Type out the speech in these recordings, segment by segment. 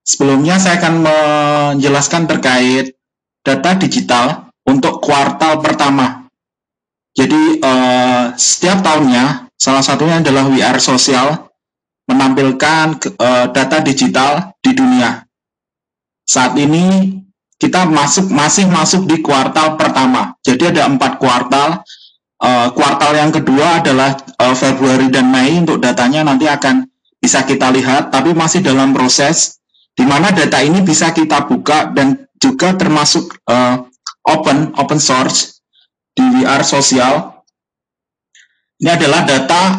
Sebelumnya saya akan menjelaskan terkait data digital untuk kuartal pertama. Jadi setiap tahunnya, salah satunya adalah WR Social menampilkan data digital di dunia. Saat ini kita masih masuk di kuartal pertama. Jadi ada 4 kuartal. Kuartal yang kedua adalah Februari dan Mei. Untuk datanya nanti akan bisa kita lihat, tapi masih dalam proses di mana data ini bisa kita buka dan juga termasuk open source di WR Social. Ini adalah data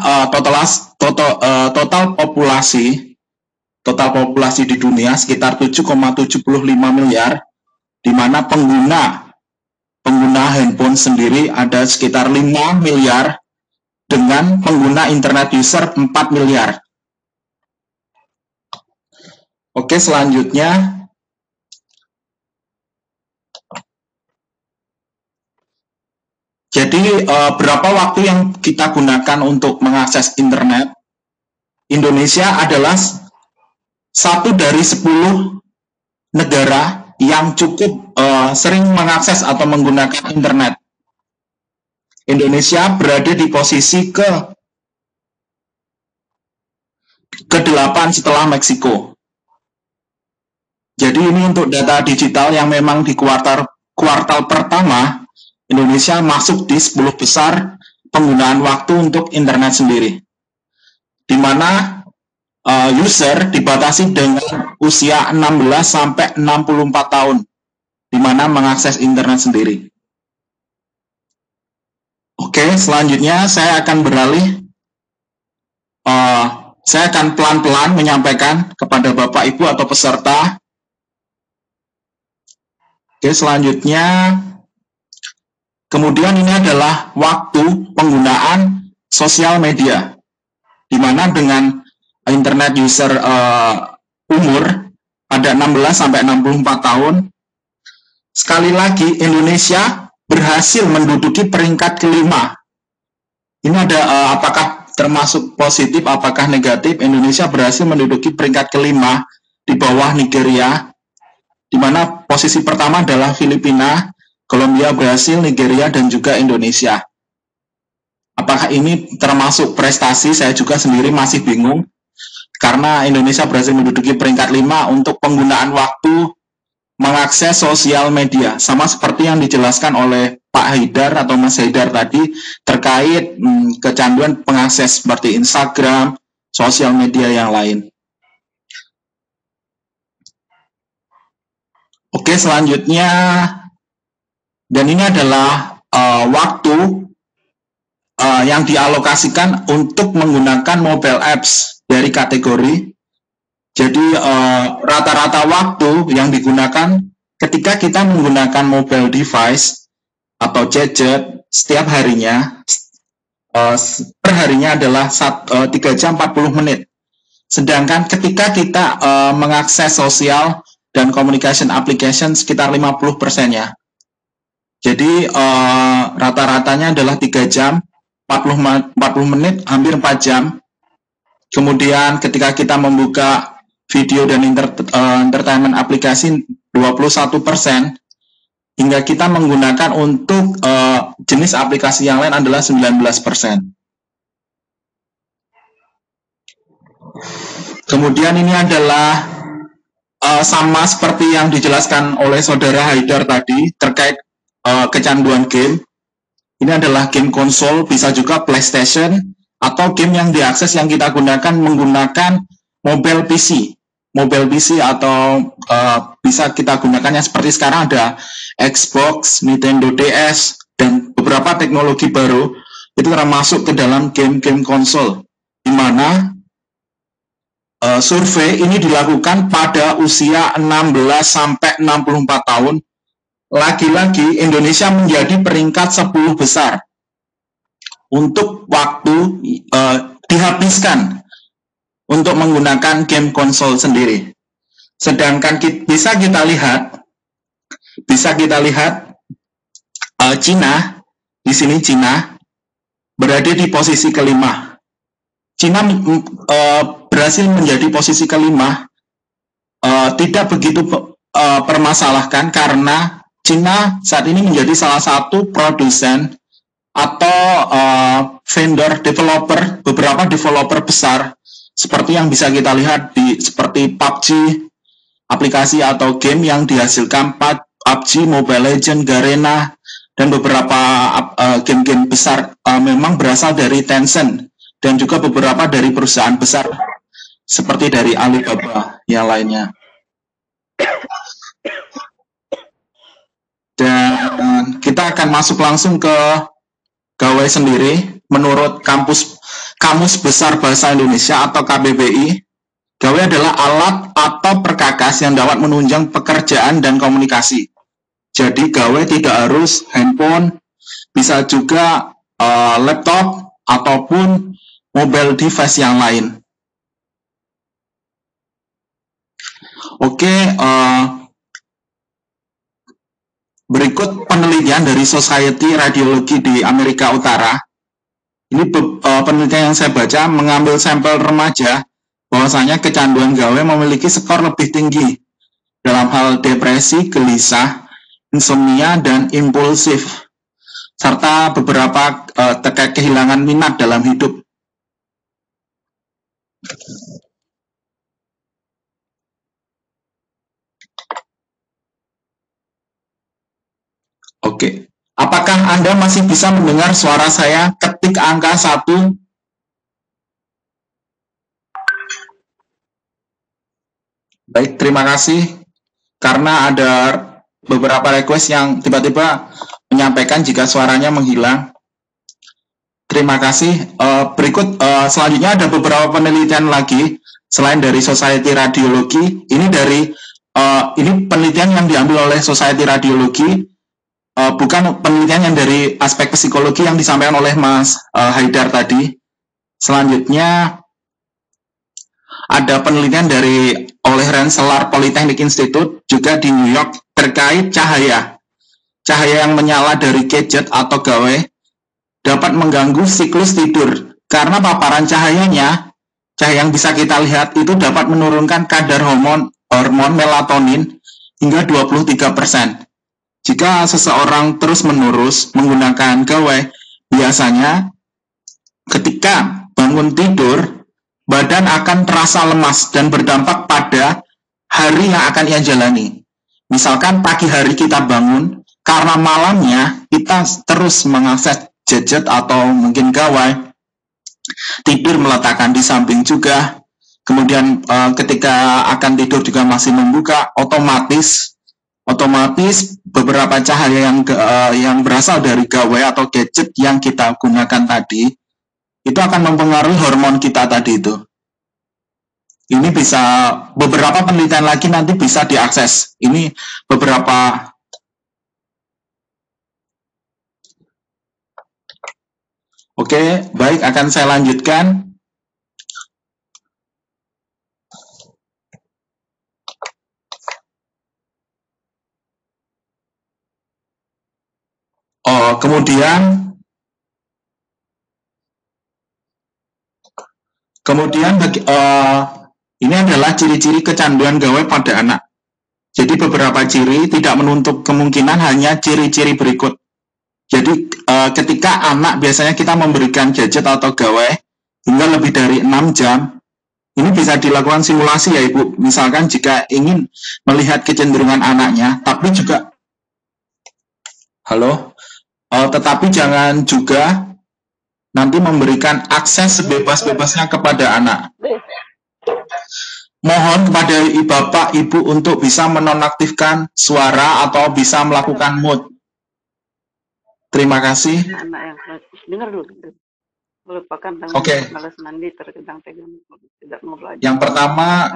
total populasi di dunia sekitar 7,75 miliar, di mana pengguna handphone sendiri ada sekitar 5 miliar dengan pengguna internet user 4 miliar. Oke, selanjutnya jadi berapa waktu yang kita gunakan untuk mengakses internet? Indonesia adalah satu dari 10 negara yang cukup sering mengakses atau menggunakan internet. Indonesia berada di posisi ke-8 setelah Meksiko. Jadi ini untuk data digital yang memang di kuartal pertama, Indonesia masuk di 10 besar penggunaan waktu untuk internet sendiri. Di mana user dibatasi dengan usia 16 sampai 64 tahun, di mana mengakses internet sendiri. Oke, selanjutnya saya akan beralih. Saya akan pelan-pelan menyampaikan kepada Bapak, Ibu, atau peserta. Oke, selanjutnya, kemudian ini adalah waktu penggunaan sosial media, di mana dengan internet user umur pada 16 sampai 64 tahun, sekali lagi Indonesia berhasil menduduki peringkat kelima. Ini ada apakah termasuk positif, apakah negatif? Indonesia berhasil menduduki peringkat kelima di bawah Nigeria, di mana posisi pertama adalah Filipina, Kolombia, Brasil, Nigeria, dan juga Indonesia. Apakah ini termasuk prestasi? Saya juga sendiri masih bingung, karena Indonesia berhasil menduduki peringkat 5 untuk penggunaan waktu mengakses sosial media. Sama seperti yang dijelaskan oleh Pak Haidar atau Mas Haidar tadi, terkait kecanduan pengakses seperti Instagram, sosial media yang lain. Oke, selanjutnya, dan ini adalah waktu yang dialokasikan untuk menggunakan mobile apps dari kategori. Jadi rata-rata waktu yang digunakan ketika kita menggunakan mobile device atau gadget setiap harinya, per harinya adalah 3 jam 40 menit. Sedangkan ketika kita mengakses sosial dan communication application sekitar 50%-nya. Jadi rata-ratanya adalah 3 jam 40 menit, hampir 4 jam. Kemudian ketika kita membuka video dan entertainment aplikasi 21%, hingga kita menggunakan untuk jenis aplikasi yang lain adalah 19%. Kemudian ini adalah sama seperti yang dijelaskan oleh Saudara Haidar tadi terkait kecanduan game. Ini adalah game konsol, bisa juga PlayStation, atau game yang diakses yang kita gunakan menggunakan mobile PC. Mobile PC atau bisa kita gunakan yang seperti sekarang ada Xbox, Nintendo DS, dan beberapa teknologi baru itu termasuk ke dalam game-game konsol, di mana survei ini dilakukan pada usia 16 sampai 64 tahun. Lagi-lagi Indonesia menjadi peringkat 10 besar untuk waktu dihabiskan untuk menggunakan game konsol sendiri. Sedangkan bisa kita lihat Cina, di sini Cina berada di posisi kelima. Cina berhasil menjadi posisi kelima tidak begitu permasalahkan karena Cina saat ini menjadi salah satu produsen atau vendor developer, beberapa developer besar seperti yang bisa kita lihat di seperti PUBG, aplikasi atau game yang dihasilkan PUBG, Mobile Legends, Garena, dan beberapa game-game besar memang berasal dari Tencent dan juga beberapa dari perusahaan besar seperti dari Alibaba yang lainnya. Dan kita akan masuk langsung ke Gawai sendiri. Menurut Kamus Besar Bahasa Indonesia atau KBBI, Gawai adalah alat atau perkakas yang dapat menunjang pekerjaan dan komunikasi. Jadi Gawai tidak harus handphone, bisa juga laptop ataupun mobile device yang lain. Oke, berikut penelitian dari Society Radiology di Amerika Utara. Ini penelitian yang saya baca mengambil sampel remaja, bahwasanya kecanduan Gawai memiliki skor lebih tinggi dalam hal depresi, gelisah, insomnia, dan impulsif, serta beberapa terkait kehilangan minat dalam hidup. Oke, apakah Anda masih bisa mendengar suara saya ketik angka 1? Baik, terima kasih. Karena ada beberapa request yang tiba-tiba menyampaikan jika suaranya menghilang. Terima kasih. Berikut selanjutnya ada beberapa penelitian lagi selain dari Society Radiology. Ini penelitian yang diambil oleh Society Radiology. Bukan penelitian yang dari aspek psikologi yang disampaikan oleh Mas Haidar tadi. Selanjutnya ada penelitian oleh Rensselaer Polytechnic Institute juga di New York terkait cahaya yang menyala dari gadget atau Gawai dapat mengganggu siklus tidur karena paparan cahaya yang bisa kita lihat itu dapat menurunkan kadar hormon melatonin hingga 23%. Jika seseorang terus-menerus menggunakan Gawai, biasanya ketika bangun tidur, badan akan terasa lemas dan berdampak pada hari yang akan ia jalani. Misalkan pagi hari kita bangun, karena malamnya kita terus mengakses gadget atau mungkin Gawai, tidur meletakkan di samping juga, kemudian ketika akan tidur juga masih membuka, otomatis beberapa cahaya yang berasal dari Gawai atau gadget yang kita gunakan tadi itu akan mempengaruhi hormon kita tadi itu. Ini bisa beberapa penelitian lagi nanti bisa diakses. Ini beberapa. Oke, baik, akan saya lanjutkan. Kemudian ini adalah ciri-ciri kecanduan Gawai pada anak. Jadi beberapa ciri tidak menutup kemungkinan hanya ciri-ciri berikut. Jadi ketika anak biasanya kita memberikan gadget atau Gawai hingga lebih dari 6 jam, ini bisa dilakukan simulasi ya Ibu. Misalkan jika ingin melihat kecenderungan anaknya, tapi juga tetapi jangan juga nanti memberikan akses sebebas-bebasnya kepada anak. Mohon kepada Bapak Ibu untuk bisa menonaktifkan suara atau bisa melakukan mute. Terima kasih. Anak yang dengar dulu. Melupakan Oke. malas mandi terkadang tegang tidak mau belajar. Yang pertama,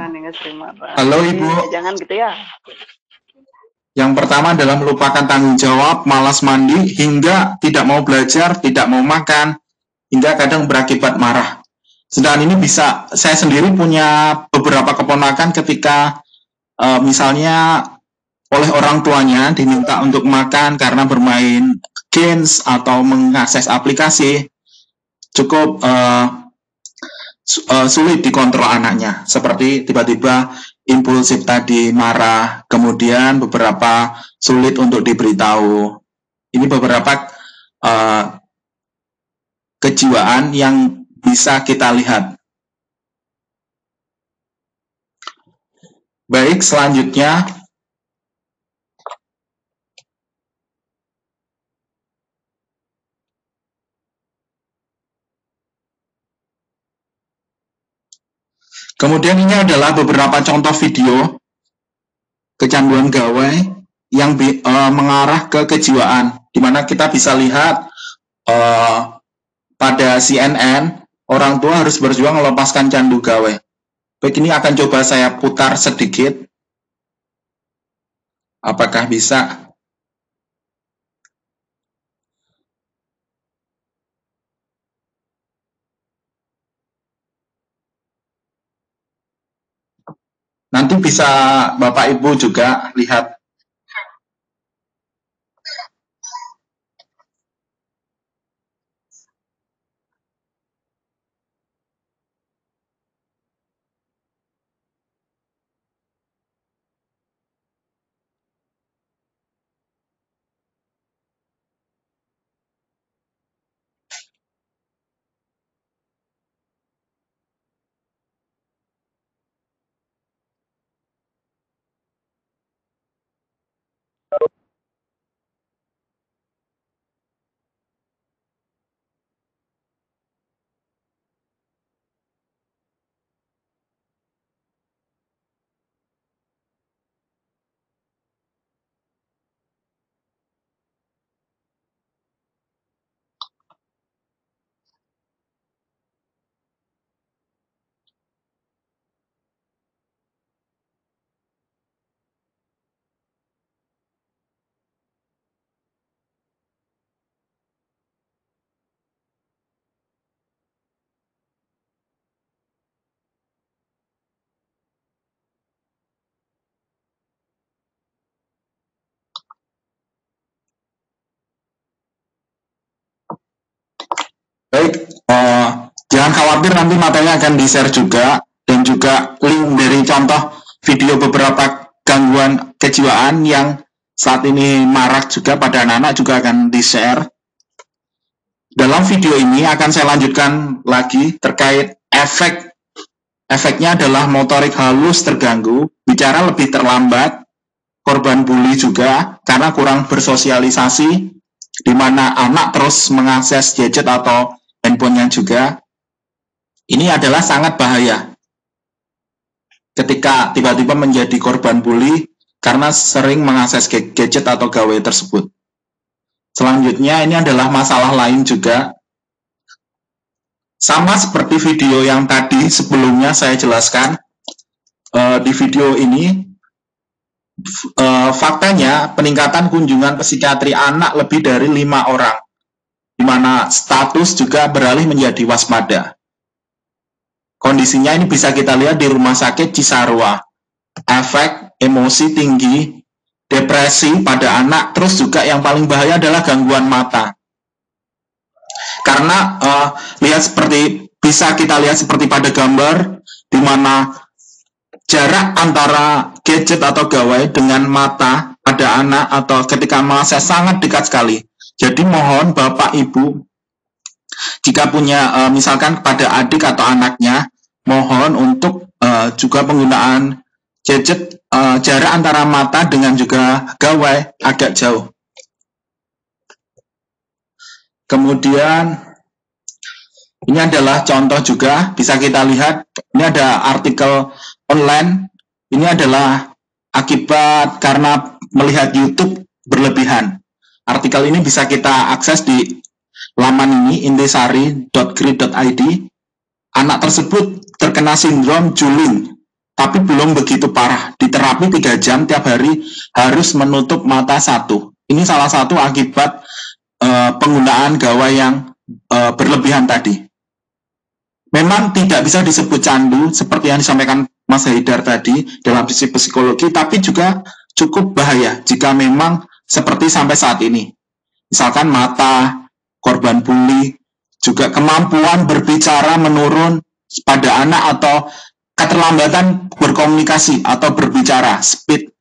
halo Ibu. Jangan gitu ya. Yang pertama adalah melupakan tanggung jawab, malas mandi, hingga tidak mau belajar, tidak mau makan, hingga kadang berakibat marah. Sedangkan ini bisa, saya sendiri punya beberapa keponakan ketika misalnya oleh orang tuanya diminta untuk makan karena bermain games atau mengakses aplikasi, cukup sulit dikontrol anaknya. Seperti tiba-tiba impulsif tadi, marah, kemudian beberapa sulit untuk diberitahu. Ini beberapa kejiwaan yang bisa kita lihat. Baik, selanjutnya kemudian ini adalah beberapa contoh video kecanduan gawai yang mengarah ke kejiwaan, di mana kita bisa lihat pada CNN, orang tua harus berjuang melepaskan candu gawai. Baik, ini akan coba saya putar sedikit. Apakah bisa? Nanti bisa Bapak Ibu juga lihat. Baik, jangan khawatir, nanti materinya akan di-share juga, dan juga link dari contoh video beberapa gangguan kejiwaan yang saat ini marak juga pada anak-anak juga akan di-share. Dalam video ini akan saya lanjutkan lagi terkait efek. Efeknya adalah motorik halus terganggu, bicara lebih terlambat, korban bully juga karena kurang bersosialisasi, di mana anak terus mengakses gadget atau handphonenya juga. Ini adalah sangat bahaya ketika tiba-tiba menjadi korban bully karena sering mengakses gadget atau gawai tersebut. Selanjutnya ini adalah masalah lain juga. Sama seperti video yang tadi sebelumnya saya jelaskan, di video ini faktanya peningkatan kunjungan psikiatri anak lebih dari 5 orang, di mana status juga beralih menjadi waspada. Kondisinya ini bisa kita lihat di Rumah Sakit Cisarua. Efek emosi tinggi, depresi pada anak, terus juga yang paling bahaya adalah gangguan mata. Karena bisa kita lihat seperti pada gambar, di mana jarak antara gadget atau gawai dengan mata pada anak atau ketika mengakses sangat dekat sekali. Jadi mohon Bapak Ibu, jika punya misalkan kepada adik atau anaknya, mohon untuk juga penggunaan gadget, jarak antara mata dengan juga gawai agak jauh. Kemudian ini adalah contoh juga, bisa kita lihat, ini ada artikel online, ini adalah akibat karena melihat YouTube berlebihan. Artikel ini bisa kita akses di laman ini, intisari.grid.id. Anak tersebut terkena sindrom juling, tapi belum begitu parah. Di terapi 3 jam tiap hari, harus menutup mata 1. Ini salah satu akibat penggunaan gawai yang berlebihan tadi. Memang tidak bisa disebut candu seperti yang disampaikan Mas Haidar tadi dalam sisi psikologi, tapi juga cukup bahaya jika memang seperti sampai saat ini. Misalkan mata, korban bully, juga kemampuan berbicara menurun pada anak atau keterlambatan berkomunikasi atau berbicara, speed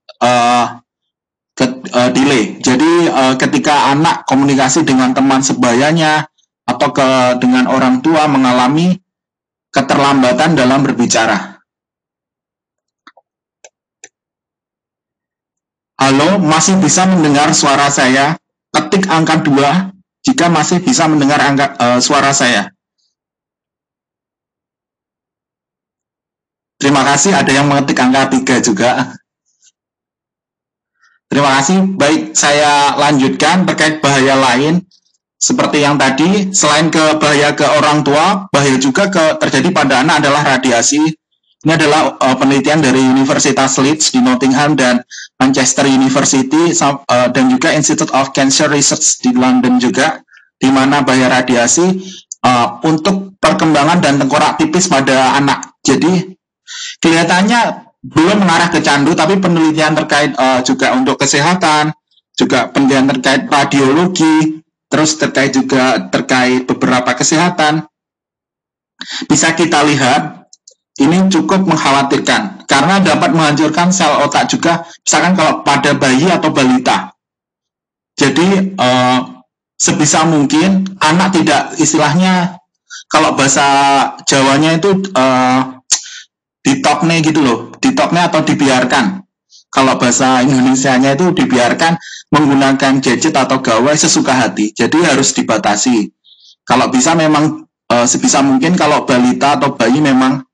delay. Jadi ketika anak komunikasi dengan teman sebayanya atau dengan orang tua mengalami keterlambatan dalam berbicara. Halo, masih bisa mendengar suara saya? Ketik angka 2 jika masih bisa mendengar suara saya. Terima kasih, ada yang mengetik angka 3 juga. Terima kasih. Baik, saya lanjutkan terkait bahaya lain. Seperti yang tadi, selain bahaya ke orang tua, bahaya juga terjadi pada anak adalah radiasi. Ini adalah penelitian dari Universitas Leeds di Nottingham dan Manchester University dan juga Institute of Cancer Research di London juga, di mana bahaya radiasi untuk perkembangan dan tengkorak tipis pada anak. Jadi kelihatannya belum mengarah ke candu, tapi penelitian terkait juga untuk kesehatan, juga penelitian terkait radiologi, terus terkait beberapa kesehatan, bisa kita lihat ini cukup mengkhawatirkan karena dapat menghancurkan sel otak juga, misalkan kalau pada bayi atau balita. Jadi sebisa mungkin anak tidak, istilahnya kalau bahasa Jawanya itu ditokne gitu loh, ditokne atau dibiarkan. Kalau bahasa Indonesianya itu dibiarkan menggunakan gadget atau gawai sesuka hati. Jadi harus dibatasi. Kalau bisa memang sebisa mungkin kalau balita atau bayi memang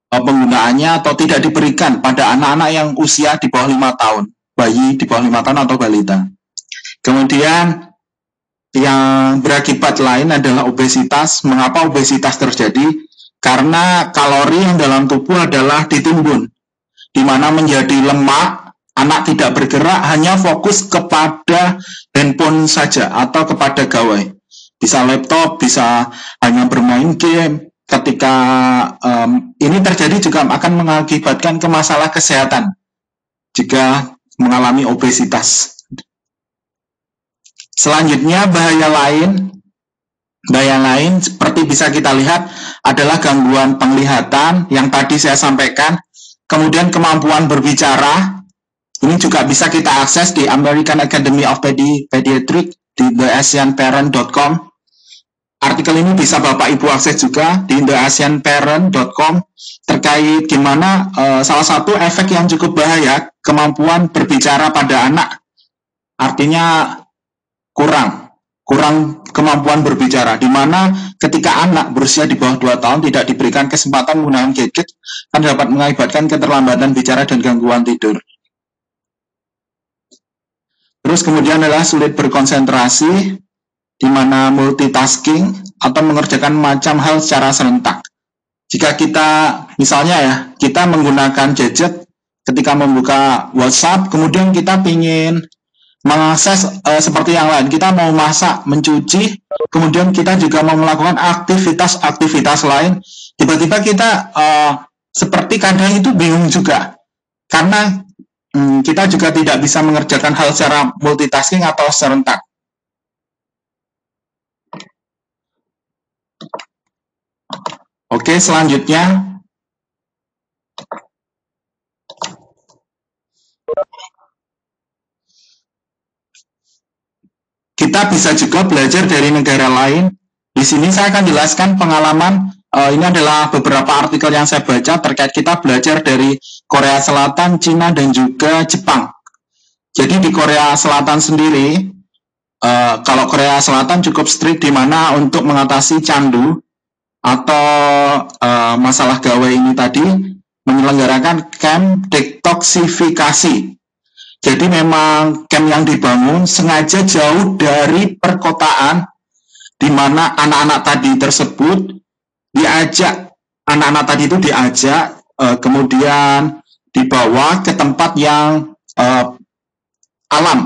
penggunaannya atau tidak diberikan pada anak-anak yang usia di bawah 5 tahun. Bayi di bawah 5 tahun atau balita. Kemudian yang berakibat lain adalah obesitas. Mengapa obesitas terjadi? Karena kalori yang dalam tubuh adalah ditimbun, di mana menjadi lemak, anak tidak bergerak, hanya fokus kepada handphone saja atau kepada gawai. Bisa laptop, bisa hanya bermain game. Ketika ini terjadi juga akan mengakibatkan ke masalah kesehatan jika mengalami obesitas. Selanjutnya bahaya lain seperti bisa kita lihat adalah gangguan penglihatan yang tadi saya sampaikan. Kemudian kemampuan berbicara, ini juga bisa kita akses di American Academy of Pediatrics di theasianparent.com. Artikel ini bisa Bapak Ibu akses juga di theasianparent.com terkait gimana salah satu efek yang cukup bahaya kemampuan berbicara pada anak. Artinya kurang kemampuan berbicara, di mana ketika anak berusia di bawah 2 tahun tidak diberikan kesempatan menggunakan gadget, kan dapat mengakibatkan keterlambatan bicara dan gangguan tidur. Terus kemudian adalah sulit berkonsentrasi, di mana multitasking atau mengerjakan macam hal secara serentak. Jika kita, misalnya ya, kita menggunakan gadget ketika membuka WhatsApp, kemudian kita ingin mengakses seperti yang lain, kita mau masak, mencuci, kemudian kita juga mau melakukan aktivitas lain, tiba-tiba kita seperti kadang itu bingung juga, karena kita juga tidak bisa mengerjakan hal secara multitasking atau serentak. Oke, selanjutnya kita bisa juga belajar dari negara lain. Di sini saya akan jelaskan pengalaman, ini adalah beberapa artikel yang saya baca terkait kita belajar dari Korea Selatan, Cina, dan juga Jepang. Jadi di Korea Selatan sendiri, kalau Korea Selatan cukup strict, di mana untuk mengatasi candu atau masalah gawai ini tadi, menyelenggarakan camp detoksifikasi. Jadi memang camp yang dibangun sengaja jauh dari perkotaan, di mana anak-anak tadi tersebut diajak, kemudian dibawa ke tempat yang alam,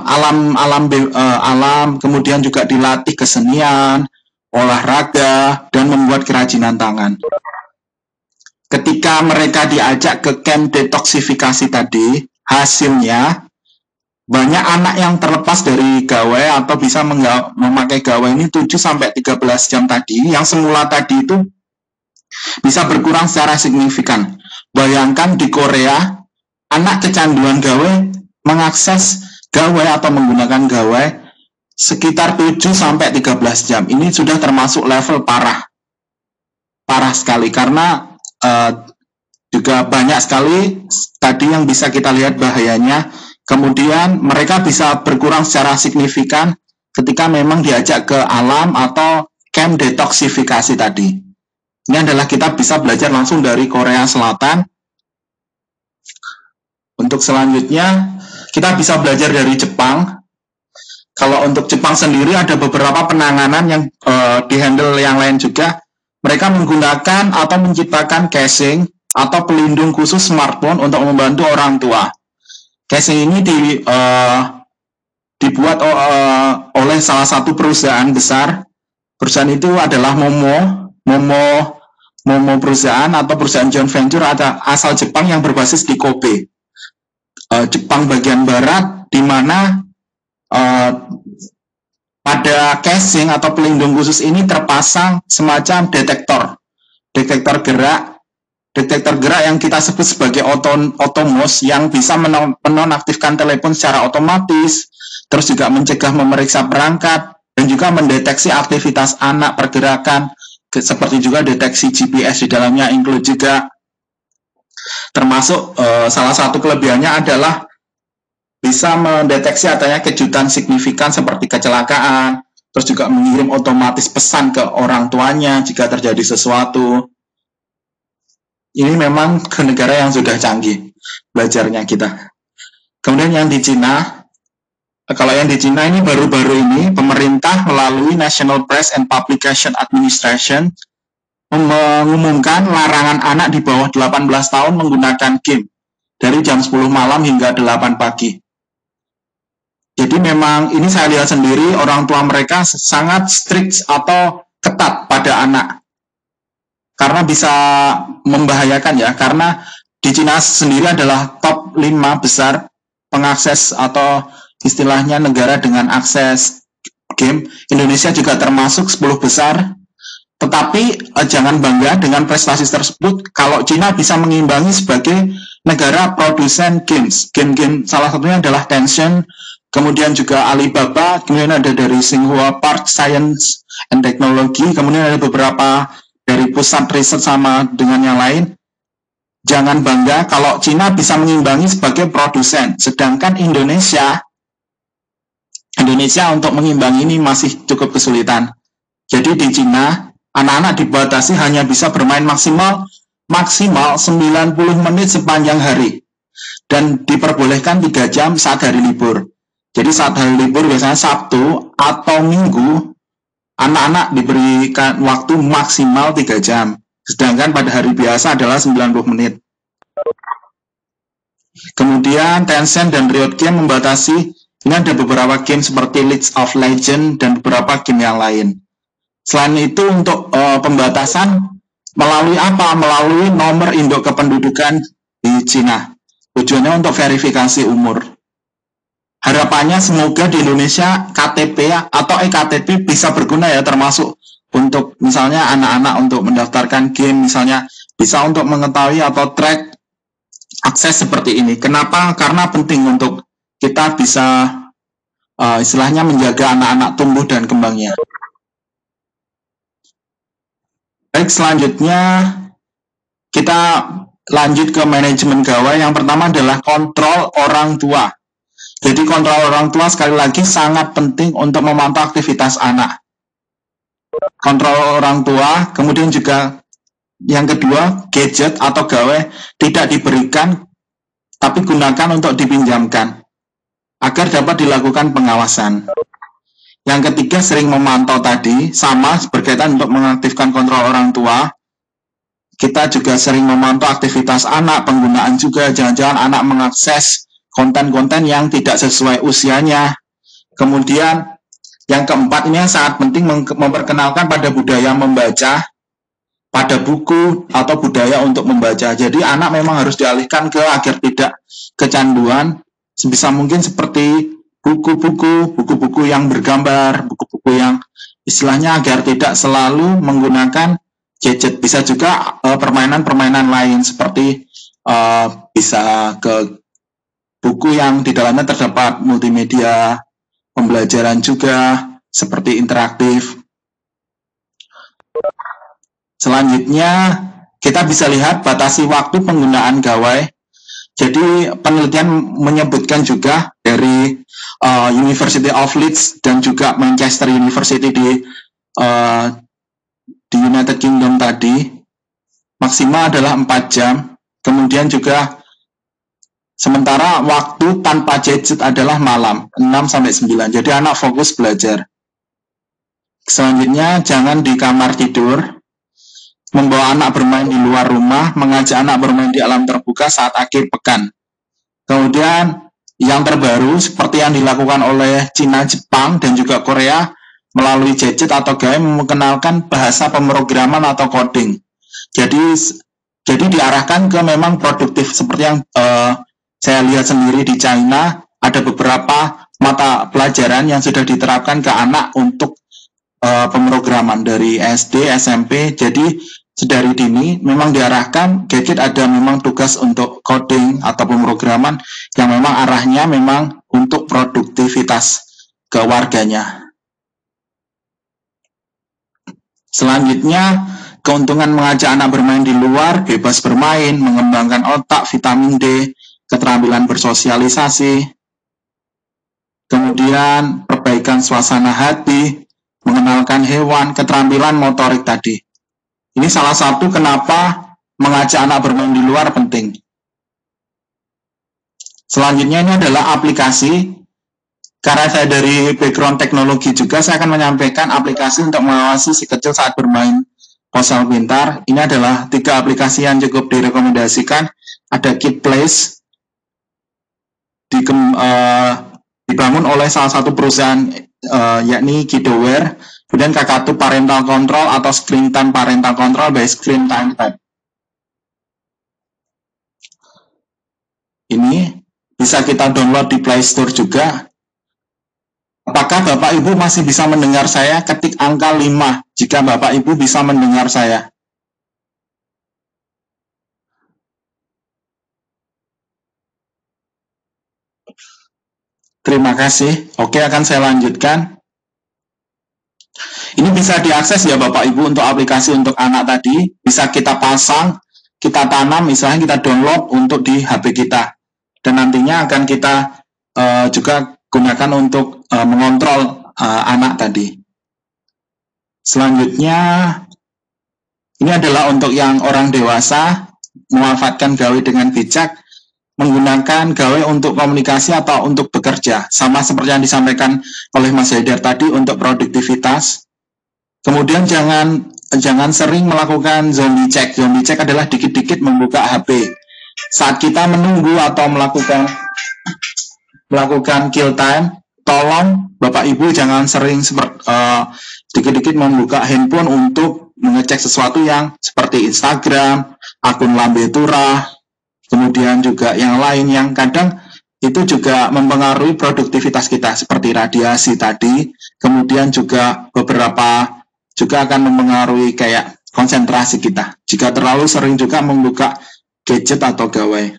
kemudian juga dilatih kesenian, olahraga, dan membuat kerajinan tangan. Ketika mereka diajak ke camp detoksifikasi tadi, hasilnya banyak anak yang terlepas dari gawai atau bisa memakai gawai ini 7-13 jam tadi, yang semula tadi itu bisa berkurang secara signifikan. Bayangkan di Korea, anak kecanduan gawai mengakses gawai atau menggunakan gawai sekitar 7-13 jam. Ini sudah termasuk level parah sekali, karena juga banyak sekali tadi yang bisa kita lihat bahayanya. Kemudian mereka bisa berkurang secara signifikan ketika memang diajak ke alam atau camp detoksifikasi tadi. Ini adalah kita bisa belajar langsung dari Korea Selatan. Untuk selanjutnya, kita bisa belajar dari Jepang. Kalau untuk Jepang sendiri ada beberapa penanganan yang dihandle yang lain juga. Mereka menggunakan atau menciptakan casing atau pelindung khusus smartphone untuk membantu orang tua. Casing ini dibuat oleh salah satu perusahaan besar. Perusahaan itu adalah Momo perusahaan atau perusahaan joint venture asal Jepang yang berbasis di Kobe, Jepang bagian barat, di mana pada casing atau pelindung khusus ini terpasang semacam detektor gerak yang kita sebut sebagai otomos, yang bisa menonaktifkan telepon secara otomatis, terus juga mencegah memeriksa perangkat, dan juga mendeteksi aktivitas anak, pergerakan, seperti juga deteksi GPS di dalamnya include juga. Termasuk salah satu kelebihannya adalah bisa mendeteksi adanya kejutan signifikan seperti kecelakaan, terus juga mengirim otomatis pesan ke orang tuanya jika terjadi sesuatu. Ini memang ke negara yang sudah canggih belajarnya kita. Kemudian yang di Cina, kalau yang di Cina ini baru-baru ini pemerintah melalui National Press and Publication Administration mengumumkan larangan anak di bawah 18 tahun menggunakan game dari jam 10 malam hingga 8 pagi. Jadi memang ini saya lihat sendiri, orang tua mereka sangat strict atau ketat pada anak. Karena bisa membahayakan ya, karena di Cina sendiri adalah top 5 besar pengakses atau istilahnya negara dengan akses game. Indonesia juga termasuk 10 besar. Tetapi jangan bangga dengan prestasi tersebut kalau Cina bisa mengimbangi sebagai negara produsen games. Game-game salah satunya adalah Tencent, kemudian juga Alibaba, kemudian ada dari Tsinghua Park Science and Technology, kemudian ada beberapa dari pusat riset sama dengan yang lain. Jangan bangga kalau Cina bisa mengimbangi sebagai produsen, sedangkan Indonesia untuk mengimbangi ini masih cukup kesulitan. Jadi di Cina, anak-anak dibatasi hanya bisa bermain maksimal 90 menit sepanjang hari, dan diperbolehkan 3 jam saat hari libur. Jadi saat hari libur biasanya Sabtu atau Minggu, anak-anak diberikan waktu maksimal 3 jam. Sedangkan pada hari biasa adalah 90 menit. Kemudian Tencent dan Riot Game membatasi, ini ada beberapa game seperti League of Legends dan beberapa game yang lain. Selain itu untuk pembatasan melalui apa? Melalui nomor induk kependudukan di Cina. Tujuannya untuk verifikasi umur. Harapannya semoga di Indonesia KTP atau eKTP bisa berguna ya, termasuk untuk misalnya anak-anak untuk mendaftarkan game, misalnya bisa untuk mengetahui atau track akses seperti ini. Kenapa? Karena penting untuk kita bisa istilahnya menjaga anak-anak tumbuh dan kembangnya. Baik, selanjutnya kita lanjut ke manajemen gawai. Yang pertama adalah kontrol orang tua. Jadi kontrol orang tua sekali lagi sangat penting untuk memantau aktivitas anak. Kontrol orang tua, kemudian juga yang kedua, gadget atau gawai tidak diberikan, tapi gunakan untuk dipinjamkan, agar dapat dilakukan pengawasan. Yang ketiga, sering memantau tadi, sama berkaitan untuk mengaktifkan kontrol orang tua. Kita juga sering memantau aktivitas anak, penggunaan juga, jangan-jangan anak mengakses konten-konten yang tidak sesuai usianya. Kemudian yang keempat, ini yang sangat penting, memperkenalkan pada budaya membaca, pada buku atau budaya untuk membaca. Jadi anak memang harus dialihkan ke agar tidak kecanduan, sebisa mungkin seperti buku-buku yang bergambar, buku-buku yang istilahnya agar tidak selalu menggunakan gadget, bisa juga permainan-permainan lain seperti bisa ke buku yang di dalamnya terdapat multimedia, pembelajaran juga seperti interaktif. Selanjutnya kita bisa lihat batasi waktu penggunaan gawai. Jadi penelitian menyebutkan juga dari University of Leeds dan juga Manchester University di United Kingdom tadi, maksimal adalah 4 jam. Kemudian juga sementara waktu tanpa gadget adalah malam, 6-9. Jadi anak fokus belajar. Selanjutnya, jangan di kamar tidur. Membawa anak bermain di luar rumah, mengajak anak bermain di alam terbuka saat akhir pekan. Kemudian yang terbaru seperti yang dilakukan oleh Cina, Jepang, dan juga Korea melalui gadget atau game mengenalkan bahasa pemrograman atau coding. Jadi diarahkan ke memang produktif seperti yang saya lihat sendiri di China, ada beberapa mata pelajaran yang sudah diterapkan ke anak untuk pemrograman dari SD, SMP. Jadi sedari dini memang diarahkan gadget ada memang tugas untuk coding atau pemrograman yang memang arahnya memang untuk produktivitas keluarganya. Selanjutnya, keuntungan mengajak anak bermain di luar, bebas bermain, mengembangkan otak, vitamin D, keterampilan bersosialisasi, kemudian perbaikan suasana hati, mengenalkan hewan, keterampilan motorik tadi. Ini salah satu kenapa mengajak anak bermain di luar penting. Selanjutnya ini adalah aplikasi. Karena saya dari background teknologi juga, saya akan menyampaikan aplikasi untuk mengawasi si kecil saat bermain ponsel pintar. Ini adalah 3 aplikasi yang cukup direkomendasikan. Ada KidPlace, dibangun oleh salah satu perusahaan yakni Kidoware. Kemudian Kakadu Parental Control atau Screen Time Parental Control by Screen Time Tab. Ini bisa kita download di Play Store juga. Apakah Bapak Ibu masih bisa mendengar saya? Ketik angka 5 jika Bapak Ibu bisa mendengar saya. Terima kasih. Oke, akan saya lanjutkan. Ini bisa diakses ya Bapak Ibu untuk aplikasi untuk anak tadi. Bisa kita pasang, kita tanam, misalnya kita download untuk di HP kita. Dan nantinya akan kita juga gunakan untuk mengontrol anak tadi. Selanjutnya, ini adalah untuk yang orang dewasa, memanfaatkan gawai dengan bijak, menggunakan gawai untuk komunikasi atau untuk bekerja. Sama seperti yang disampaikan oleh Mas Haidar tadi untuk produktivitas. Kemudian jangan sering melakukan zombie check. Zombie check adalah dikit-dikit membuka HP. Saat kita menunggu atau melakukan kill time, tolong Bapak Ibu jangan sering dikit-dikit membuka handphone untuk mengecek sesuatu yang seperti Instagram, akun lambe turah, kemudian juga yang lain yang kadang itu juga mempengaruhi produktivitas kita seperti radiasi tadi, kemudian juga beberapa juga akan mempengaruhi kayak konsentrasi kita jika terlalu sering juga membuka gadget atau gawai.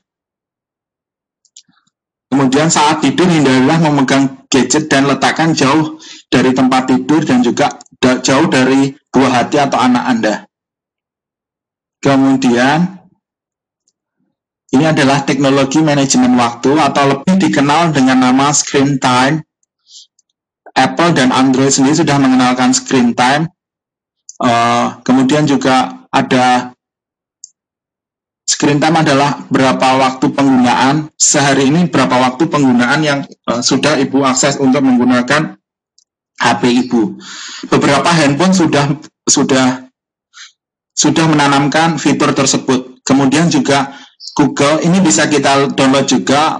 Kemudian saat tidur hindarilah memegang gadget dan letakkan jauh dari tempat tidur dan juga jauh dari buah hati atau anak Anda. Kemudian ini adalah teknologi manajemen waktu atau lebih dikenal dengan nama screen time. Apple dan Android sendiri sudah mengenalkan screen time. Kemudian juga ada screen time adalah berapa waktu penggunaan sehari ini, berapa waktu penggunaan yang sudah Ibu akses untuk menggunakan HP Ibu. Beberapa handphone sudah menanamkan fitur tersebut. Kemudian juga Google ini bisa kita download juga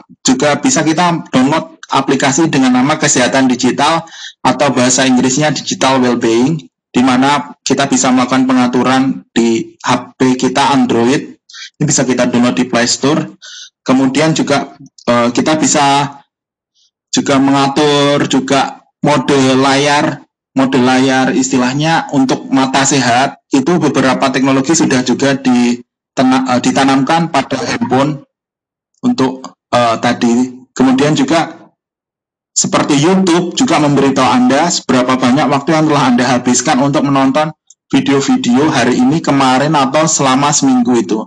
bisa kita download aplikasi dengan nama kesehatan digital atau bahasa Inggrisnya digital well-being, di mana kita bisa melakukan pengaturan di HP kita Android. Ini bisa kita download di Play Store. Kemudian juga kita bisa juga mengatur juga mode layar mode layar istilahnya untuk mata sehat, itu beberapa teknologi sudah juga ditanamkan pada handphone untuk tadi. Kemudian juga seperti YouTube juga memberitahu Anda seberapa banyak waktu yang telah Anda habiskan untuk menonton video-video hari ini, kemarin, atau selama seminggu itu.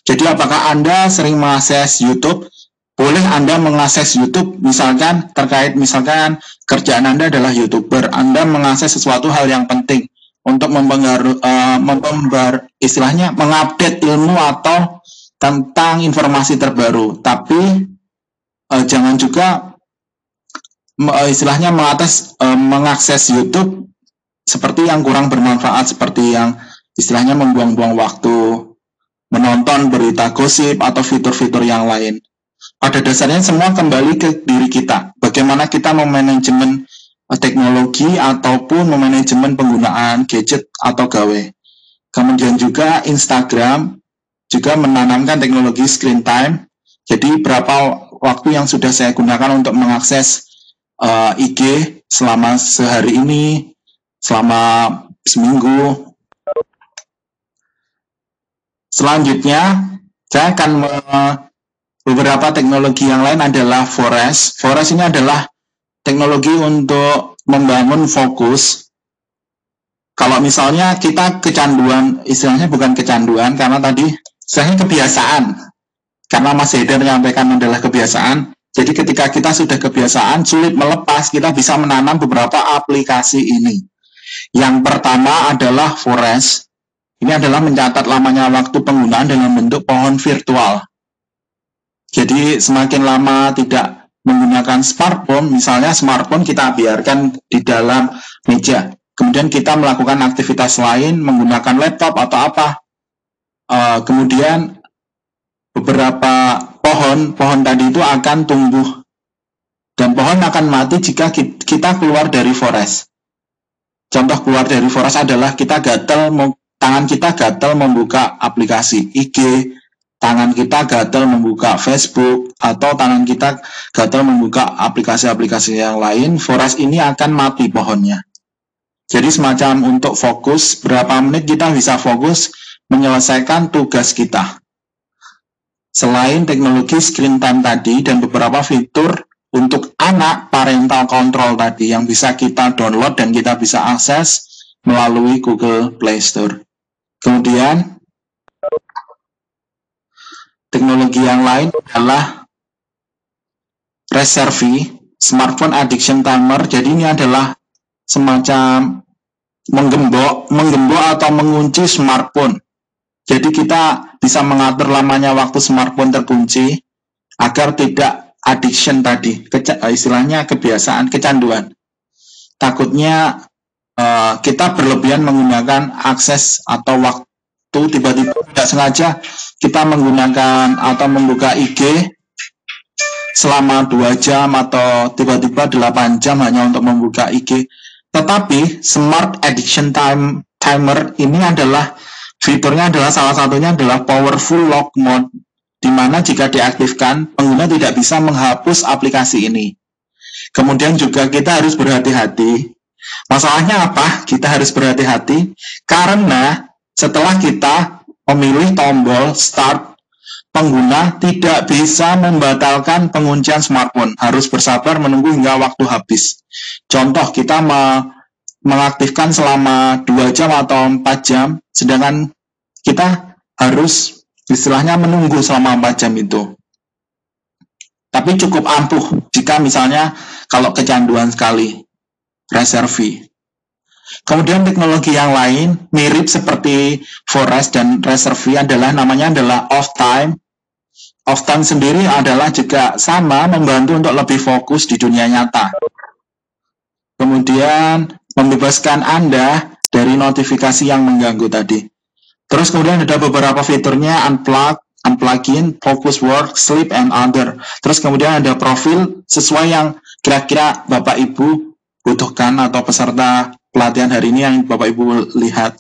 Jadi apakah Anda sering mengakses YouTube? Boleh Anda mengakses YouTube misalkan terkait misalkan kerjaan Anda adalah YouTuber, Anda mengakses sesuatu hal yang penting untuk istilahnya mengupdate ilmu atau tentang informasi terbaru. Tapi jangan juga istilahnya mengakses YouTube seperti yang kurang bermanfaat, seperti yang istilahnya membuang-buang waktu, menonton berita gosip atau fitur-fitur yang lain. Pada dasarnya semua kembali ke diri kita. Bagaimana kita memanajemen teknologi ataupun memanajemen penggunaan gadget atau gawe. Kemudian juga Instagram juga menanamkan teknologi screen time. Jadi berapa waktu yang sudah saya gunakan untuk mengakses IG selama sehari ini, selama seminggu. Selanjutnya, saya akan beberapa teknologi yang lain adalah Forest. Forest ini adalah teknologi untuk membangun fokus. Kalau misalnya kita kecanduan, istilahnya bukan kecanduan, karena tadi istilahnya kebiasaan. Karena Mas Heder menyampaikan adalah kebiasaan. Jadi ketika kita sudah kebiasaan, sulit melepas, kita bisa menanam beberapa aplikasi ini. Yang pertama adalah Forest. Ini adalah mencatat lamanya waktu penggunaan dengan bentuk pohon virtual. Jadi semakin lama tidak menggunakan smartphone, misalnya smartphone kita biarkan di dalam meja. Kemudian kita melakukan aktivitas lain menggunakan laptop atau apa. Kemudian beberapa pohon tadi itu akan tumbuh. Dan pohon akan mati jika kita keluar dari forest. Contoh keluar dari forest adalah tangan kita gatal membuka aplikasi IG, tangan kita gatal membuka Facebook, atau tangan kita gatal membuka aplikasi-aplikasi yang lain, forest ini akan mati pohonnya. Jadi semacam untuk fokus, berapa menit kita bisa fokus menyelesaikan tugas kita. Selain teknologi screen time tadi dan beberapa fitur untuk anak, parental control tadi yang bisa kita download dan kita bisa akses melalui Google Play Store. Kemudian teknologi yang lain adalah Reserve, smartphone addiction timer. Jadi ini adalah semacam menggembok atau mengunci smartphone. Jadi kita bisa mengatur lamanya waktu smartphone terkunci agar tidak addiction tadi, istilahnya kebiasaan, kecanduan. Takutnya kita berlebihan menggunakan akses atau waktu, tiba-tiba tidak sengaja kita menggunakan atau membuka IG selama 2 jam atau tiba-tiba 8 jam hanya untuk membuka IG. Tetapi Smart Addiction Timer ini adalah fiturnya adalah salah satunya adalah Powerful Lock Mode, di mana jika diaktifkan pengguna tidak bisa menghapus aplikasi ini. Kemudian juga kita harus berhati-hati. Masalahnya apa? Kita harus berhati-hati karena setelah kita memilih tombol start, pengguna tidak bisa membatalkan penguncian smartphone. Harus bersabar menunggu hingga waktu habis. Contoh, kita mengaktifkan selama 2 jam atau 4 jam, sedangkan kita harus istilahnya menunggu selama 4 jam itu. Tapi cukup ampuh jika misalnya kalau kecanduan sekali. Reserve. Kemudian teknologi yang lain mirip seperti Forest dan Reserve namanya adalah Off Time. Off Time sendiri adalah juga sama, membantu untuk lebih fokus di dunia nyata. Kemudian membebaskan Anda dari notifikasi yang mengganggu tadi. Terus kemudian ada beberapa fiturnya, unplugging, focus work, sleep, and other. Terus kemudian ada profil sesuai yang kira-kira Bapak Ibu butuhkan atau peserta pelatihan hari ini yang Bapak Ibu lihat.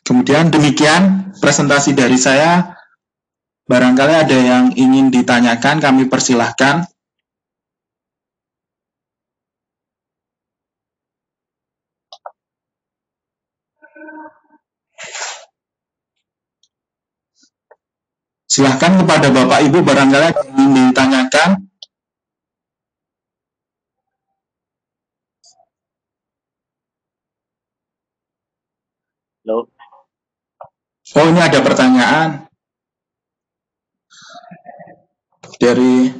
Kemudian demikian presentasi dari saya. Barangkali ada yang ingin ditanyakan, kami persilahkan. Silahkan kepada Bapak Ibu barangkali ingin ditanyakan. Halo. Oh, ini ada pertanyaan dari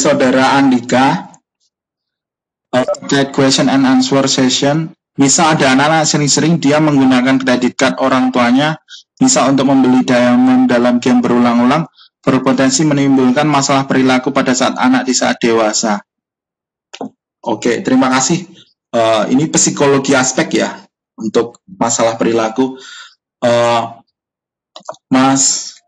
saudara Andika. That question and answer session. Misal ada anak-anak sering-sering dia menggunakan kredit card orang tuanya, misal untuk membeli diamond dalam game berulang-ulang, berpotensi menimbulkan masalah perilaku pada saat anak di saat dewasa. Oke, terima kasih. Ini psikologi aspek ya untuk masalah perilaku. Mas,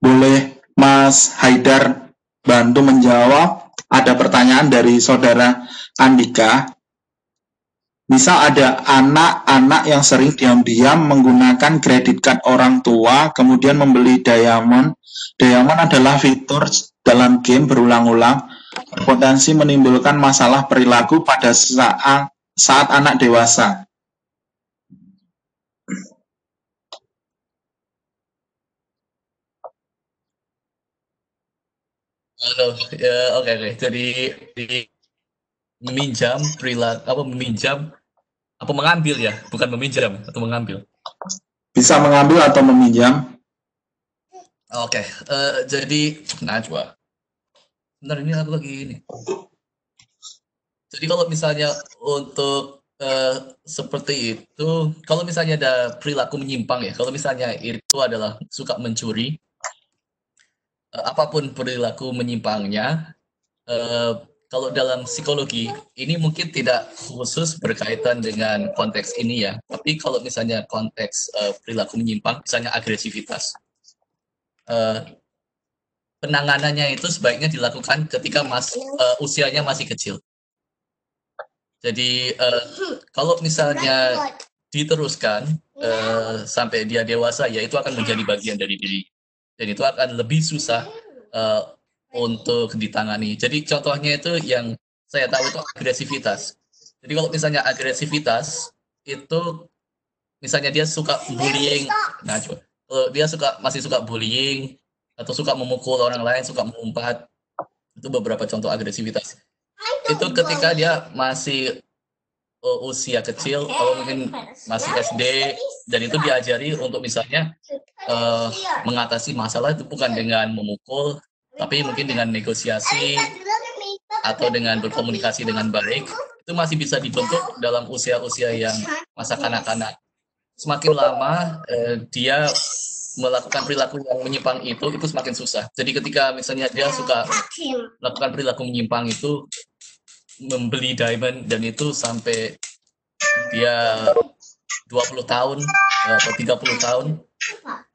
boleh Mas Haidar bantu menjawab? Ada pertanyaan dari saudara Andika. Misal ada anak-anak yang sering diam-diam menggunakan kredit card orang tua, kemudian membeli diamond. Diamond adalah fitur dalam game berulang-ulang, berpotensi menimbulkan masalah perilaku pada saat anak dewasa. Oke. Jadi meminjam perilaku meminjam apa mengambil ya, bukan meminjam atau mengambil. Bisa mengambil atau meminjam. Oke. Jadi Najwa. Bentar, ini aku lagi ini. Jadi kalau misalnya untuk seperti itu, kalau misalnya ada perilaku menyimpang ya, kalau misalnya itu adalah suka mencuri, apapun perilaku menyimpangnya, kalau dalam psikologi ini mungkin tidak khusus berkaitan dengan konteks ini ya, tapi kalau misalnya konteks perilaku menyimpang, misalnya agresivitas, penanganannya itu sebaiknya dilakukan ketika usianya masih kecil. Jadi kalau misalnya diteruskan sampai dia dewasa, ya itu akan menjadi bagian dari diri. Dan itu akan lebih susah untuk ditangani. Jadi contohnya itu yang saya tahu itu agresivitas. Jadi kalau misalnya agresivitas itu misalnya dia suka bullying, nah kalau dia masih suka bullying atau suka memukul orang lain, suka mengumpat, itu beberapa contoh agresivitas. Itu ketika dia masih usia kecil, kalau mungkin masih SD, dan itu diajari untuk misalnya mengatasi masalah itu bukan dengan memukul, tapi mungkin dengan negosiasi atau dengan berkomunikasi dengan baik. Itu masih bisa dibentuk dalam usia-usia yang masa kanak-kanak. Semakin lama dia melakukan perilaku yang menyimpang itu semakin susah. Jadi ketika misalnya dia suka melakukan perilaku menyimpang itu, membeli diamond, dan itu sampai dia 20 tahun atau 30 tahun.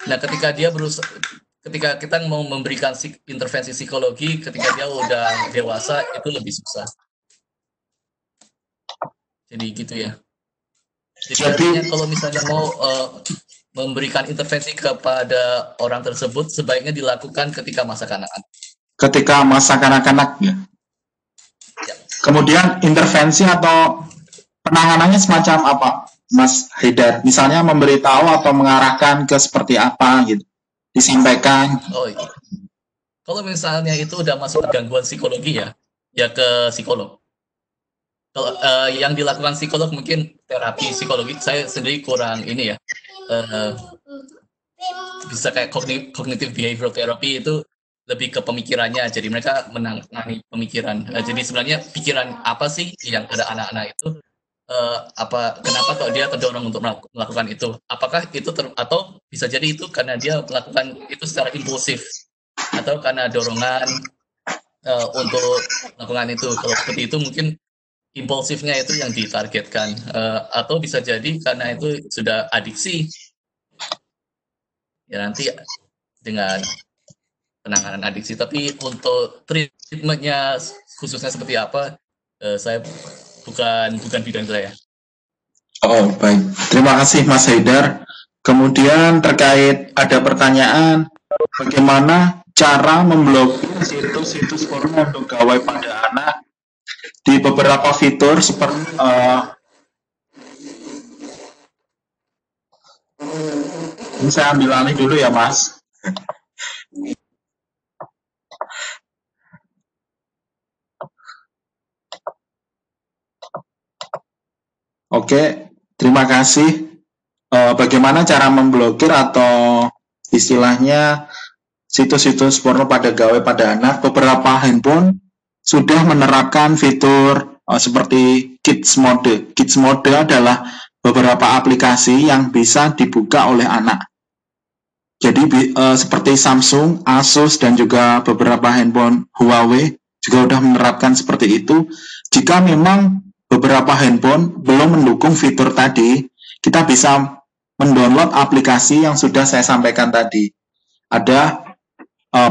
Nah, ketika kita mau memberikan intervensi psikologi ketika dia udah dewasa, itu lebih susah. Jadi gitu ya. Jadi artinya kalau misalnya mau memberikan intervensi kepada orang tersebut, sebaiknya dilakukan ketika masa kanak-kanak. Ketika masa kanak-kanak ya. Kemudian intervensi atau penanganannya semacam apa, Mas Haidar? Misalnya memberitahu atau mengarahkan ke seperti apa gitu, disampaikan. Oh iya. Kalau misalnya itu udah masuk gangguan psikologi ya ke psikolog. Kalau yang dilakukan psikolog mungkin terapi psikologi, saya sendiri kurang ini ya. Bisa kayak cognitive behavioral therapy, itu lebih ke pemikirannya, jadi mereka menangani pemikiran. Jadi sebenarnya pikiran apa sih yang ada anak-anak itu, kenapa kok dia terdorong untuk melakukan itu? Apakah itu atau bisa jadi itu karena dia melakukan itu secara impulsif, atau karena dorongan untuk melakukan itu. Kalau seperti itu mungkin impulsifnya itu yang ditargetkan, atau bisa jadi karena itu sudah adiksi. Ya nanti dengan penanganan adiksi, tapi untuk treatmentnya khususnya seperti apa, saya bukan bidang saya. Oh baik, terima kasih Mas Haidar. Kemudian terkait ada pertanyaan, bagaimana cara memblokir situs-situs porno untuk gawai pada anak di beberapa fitur seperti Ini saya ambil alih dulu ya, Mas. Oke, terima kasih. Bagaimana cara memblokir atau istilahnya situs-situs porno pada gawai pada anak? Beberapa handphone sudah menerapkan fitur seperti Kids Mode. Kids Mode adalah beberapa aplikasi yang bisa dibuka oleh anak. Jadi seperti Samsung, Asus, dan juga beberapa handphone Huawei juga sudah menerapkan seperti itu. Jika memang beberapa handphone belum mendukung fitur tadi, kita bisa mendownload aplikasi yang sudah saya sampaikan tadi. Ada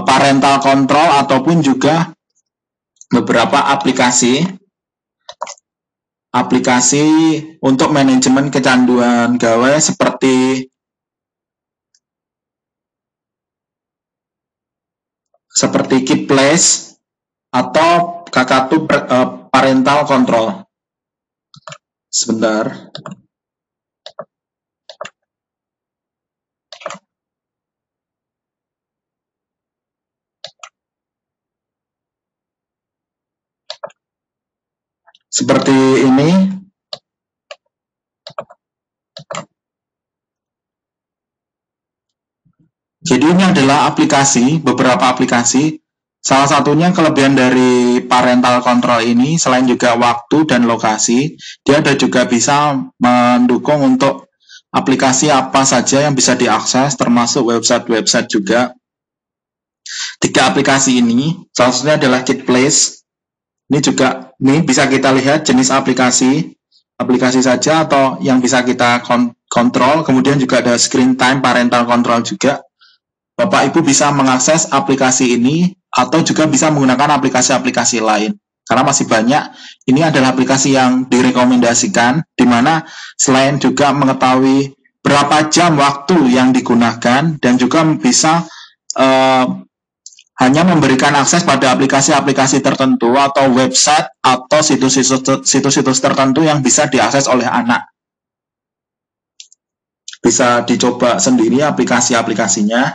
parental control ataupun juga beberapa aplikasi untuk manajemen kecanduan gawai seperti Keep Place atau Kakadu Parental Control. Sebentar. Seperti ini. Jadi ini adalah beberapa aplikasi. Salah satunya kelebihan dari parental control ini, selain juga waktu dan lokasi, dia juga bisa mendukung untuk aplikasi apa saja yang bisa diakses, termasuk website-website juga. 3 aplikasi ini, salah satunya adalah Kids Place. Ini bisa kita lihat jenis aplikasi saja atau yang bisa kita kontrol. Kemudian juga ada screen time parental control juga. Bapak Ibu bisa mengakses aplikasi ini atau juga bisa menggunakan aplikasi-aplikasi lain. Karena masih banyak, ini adalah aplikasi yang direkomendasikan, di mana selain juga mengetahui berapa jam waktu yang digunakan, dan juga bisa hanya memberikan akses pada aplikasi-aplikasi tertentu atau website atau situs-situs tertentu yang bisa diakses oleh anak. Bisa dicoba sendiri aplikasi-aplikasinya.